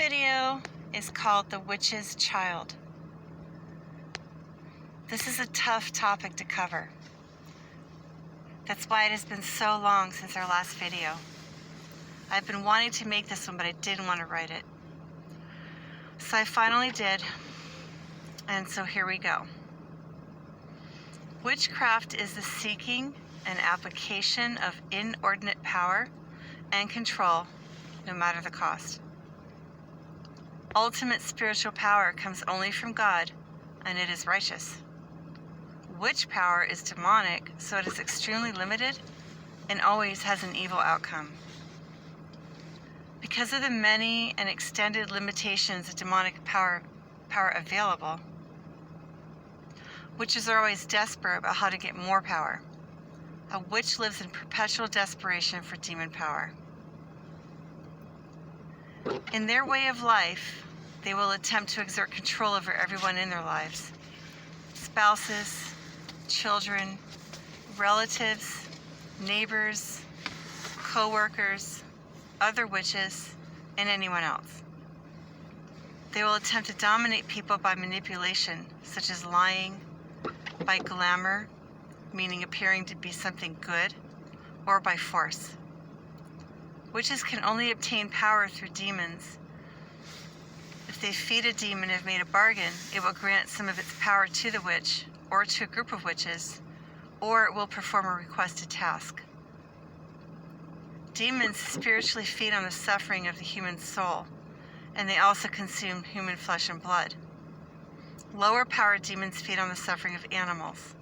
video is called The Witch's Child. This is a tough topic to cover. That's why it has been so long since our last video. I've been wanting to make this one, but I didn't want to write it. So I finally did, and so here we go. Witchcraft is the seeking and application of inordinate power and control, no matter the cost. Ultimate spiritual power comes only from God, and it is righteous. Witch power is demonic, so it is extremely limited and always has an evil outcome. Because of the many and extended limitations of demonic power available, witches are always desperate about how to get more power. A witch lives in perpetual desperation for demon power. In their way of life, they will attempt to exert control over everyone in their lives. Spouses, children, relatives, neighbors, co-workers, other witches, and anyone else. They will attempt to dominate people by manipulation, such as lying, by glamour, meaning appearing to be something good, or by force. Witches can only obtain power through demons. If they feed a demon and have made a bargain, it will grant some of its power to the witch, or to a group of witches, or it will perform a requested task. Demons spiritually feed on the suffering of the human soul, and they also consume human flesh and blood. Lower powered demons feed on the suffering of animals.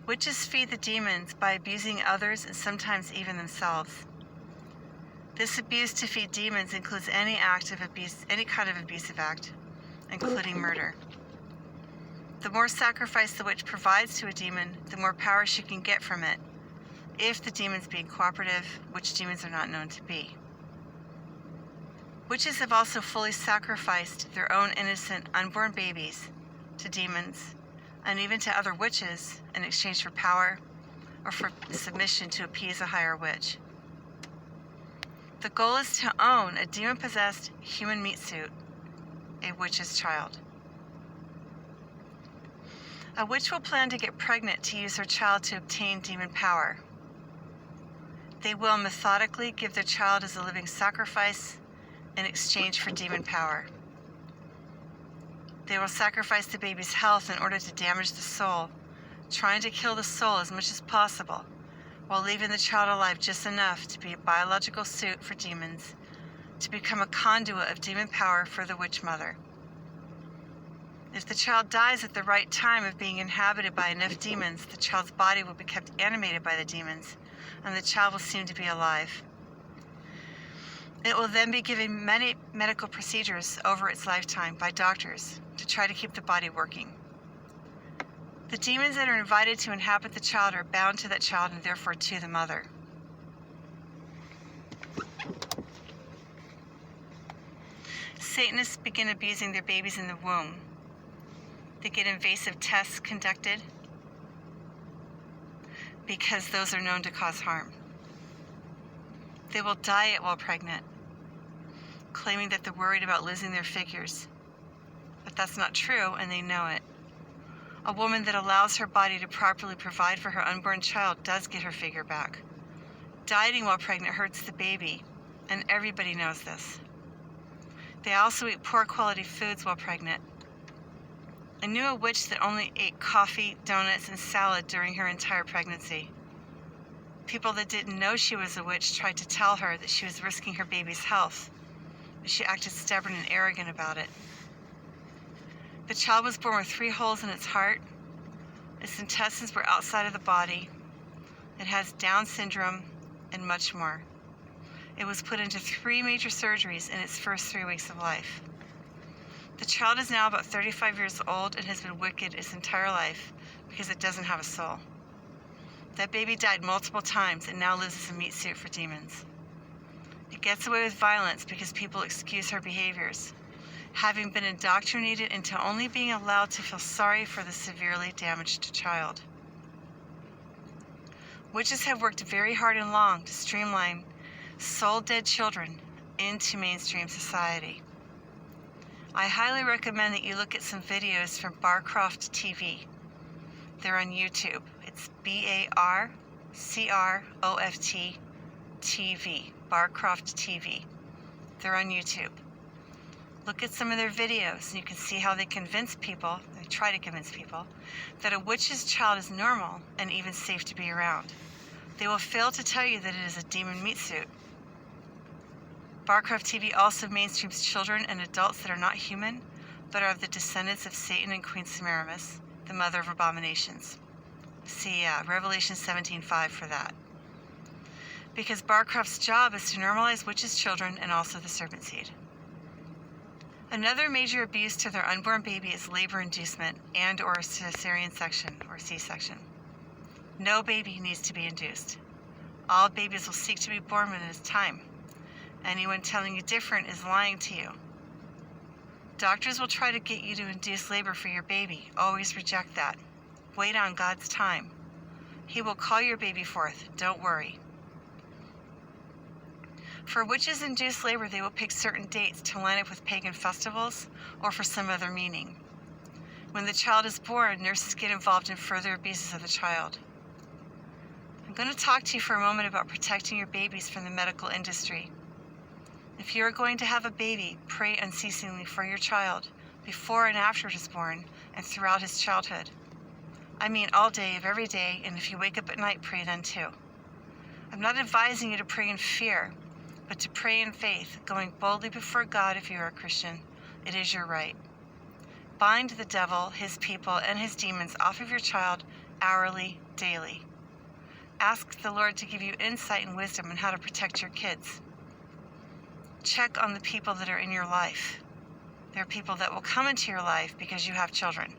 Witches feed the demons by abusing others and sometimes even themselves. This abuse to feed demons includes any act of abuse, any kind of abusive act, including murder. The more sacrifice the witch provides to a demon, the more power she can get from it, if the demon's being cooperative, which demons are not known to be. Witches have also fully sacrificed their own innocent, unborn babies to demons, and even to other witches, in exchange for power or for submission to appease a higher witch. The goal is to own a demon-possessed human meat suit, a witch's child. A witch will plan to get pregnant to use her child to obtain demon power. They will methodically give their child as a living sacrifice in exchange for demon power. They will sacrifice the baby's health in order to damage the soul, trying to kill the soul as much as possible, while leaving the child alive just enough to be a biological suit for demons, to become a conduit of demon power for the witch mother. If the child dies at the right time of being inhabited by enough demons, the child's body will be kept animated by the demons, and the child will seem to be alive. It will then be given many medical procedures over its lifetime by doctors to try to keep the body working. The demons that are invited to inhabit the child are bound to that child and therefore to the mother. Satanists begin abusing their babies in the womb. They get invasive tests conducted because those are known to cause harm. They will diet while pregnant, claiming that they're worried about losing their figures. But that's not true, and they know it. A woman that allows her body to properly provide for her unborn child does get her figure back. Dieting while pregnant hurts the baby, and everybody knows this. They also eat poor quality foods while pregnant. I knew a witch that only ate coffee, donuts, and salad during her entire pregnancy. People that didn't know she was a witch tried to tell her that she was risking her baby's health, but she acted stubborn and arrogant about it. The child was born with 3 holes in its heart. Its intestines were outside of the body. It has Down syndrome and much more. It was put into 3 major surgeries in its first 3 weeks of life. The child is now about 35 years old and has been wicked its entire life because it doesn't have a soul. That baby died multiple times and now lives as a meat suit for demons. It gets away with violence because people excuse her behaviors, having been indoctrinated into only being allowed to feel sorry for the severely damaged child. Witches have worked very hard and long to streamline soul-dead children into mainstream society. I highly recommend that you look at some videos from Barcroft TV. They're on YouTube. It's Barcroft TV, Barcroft TV. They're on YouTube. Look at some of their videos and you can see how they convince people, they try to convince people, that a witch's child is normal and even safe to be around. They will fail to tell you that it is a demon meat suit. Barcroft TV also mainstreams children and adults that are not human, but are of the descendants of Satan and Queen Semiramis, the mother of abominations. See Revelation 17:5 for that. Because Barcroft's job is to normalize witches' children and also the serpent seed. Another major abuse to their unborn baby is labor inducement and or cesarean section or C-section. No baby needs to be induced. All babies will seek to be born when it is time. Anyone telling you different is lying to you. Doctors will try to get you to induce labor for your baby. Always reject that. Wait on God's time. He will call your baby forth. Don't worry. For witches induced labor, they will pick certain dates to line up with pagan festivals or for some other meaning. When the child is born, nurses get involved in further abuses of the child. I'm going to talk to you for a moment about protecting your babies from the medical industry. If you are going to have a baby, pray unceasingly for your child before and after it is born and throughout his childhood. I mean all day of every day, and if you wake up at night, pray then too. I'm not advising you to pray in fear, but to pray in faith, going boldly before God if you are a Christian. It is your right. Bind the devil, his people, and his demons off of your child hourly, daily. Ask the Lord to give you insight and wisdom on how to protect your kids. Check on the people that are in your life. There are people that will come into your life because you have children,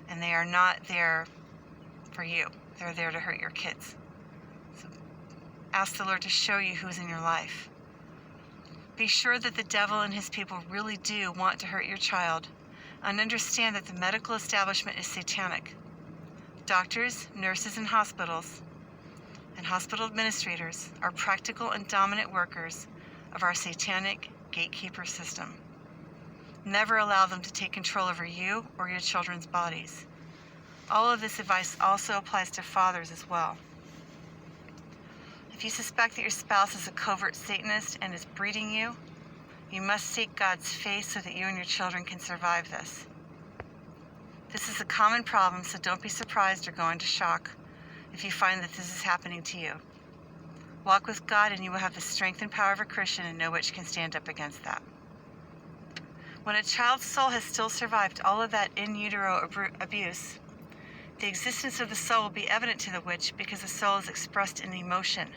and they are not there for you. They're there to hurt your kids. So ask the Lord to show you who's in your life. Be sure that the devil and his people really do want to hurt your child, and understand that the medical establishment is satanic. Doctors, nurses, and hospitals, and hospital administrators are practical and dominant workers of our satanic gatekeeper system. Never allow them to take control over you or your children's bodies. All of this advice also applies to fathers as well. If you suspect that your spouse is a covert Satanist and is breeding you, you must seek God's face so that you and your children can survive this. This is a common problem, so don't be surprised or go into shock if you find that this is happening to you. Walk with God and you will have the strength and power of a Christian, and no witch can stand up against that. When a child's soul has still survived all of that in utero abuse, the existence of the soul will be evident to the witch because the soul is expressed in emotion.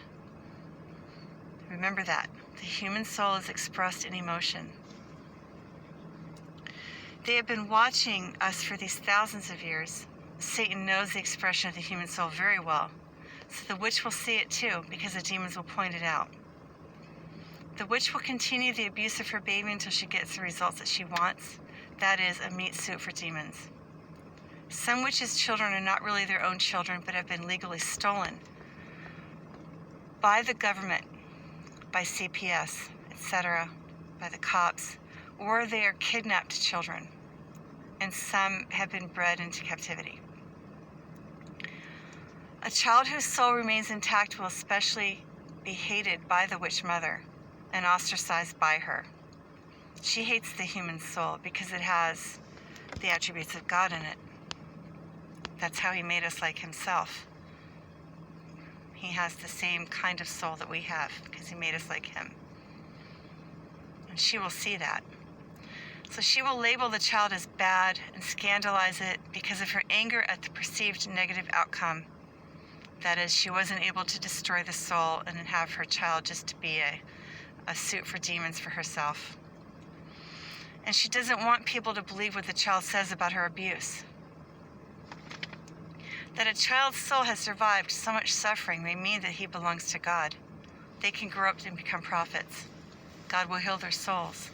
Remember that. The human soul is expressed in emotion. They have been watching us for these thousands of years. Satan knows the expression of the human soul very well, so the witch will see it too because the demons will point it out. The witch will continue the abuse of her baby until she gets the results that she wants. That is, a meat suit for demons. Some witches' children are not really their own children, but have been legally stolen by the government, by CPS, etc., by the cops, or they are kidnapped children, and some have been bred into captivity. A child whose soul remains intact will especially be hated by the witch mother and ostracized by her. She hates the human soul because it has the attributes of God in it. That's how he made us like himself. He has the same kind of soul that we have because he made us like him. And she will see that. So she will label the child as bad and scandalize it because of her anger at the perceived negative outcome. That is, she wasn't able to destroy the soul and have her child just to be a suit for demons for herself. And she doesn't want people to believe what the child says about her abuse. That a child's soul has survived so much suffering may mean that he belongs to God. They can grow up and become prophets. God will heal their souls.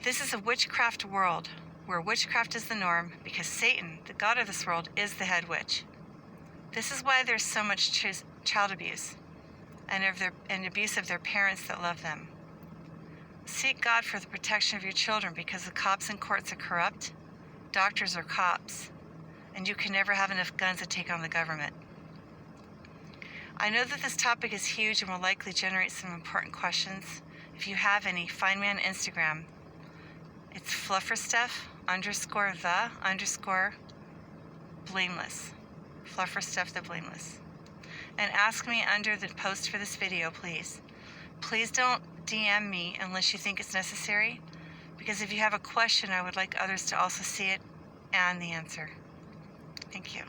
This is a witchcraft world where witchcraft is the norm because Satan, the god of this world, is the head witch. This is why there's so much child abuse. and abuse of their parents that love them. Seek God for the protection of your children, because the cops and courts are corrupt, doctors are cops, and you can never have enough guns to take on the government. I know that this topic is huge and will likely generate some important questions. If you have any, find me on Instagram. It's flufferstuff_the_blameless. Flufferstuff the blameless. And ask me under the post for this video, please. Please don't DM me unless you think it's necessary, because if you have a question, I would like others to also see it and the answer. Thank you.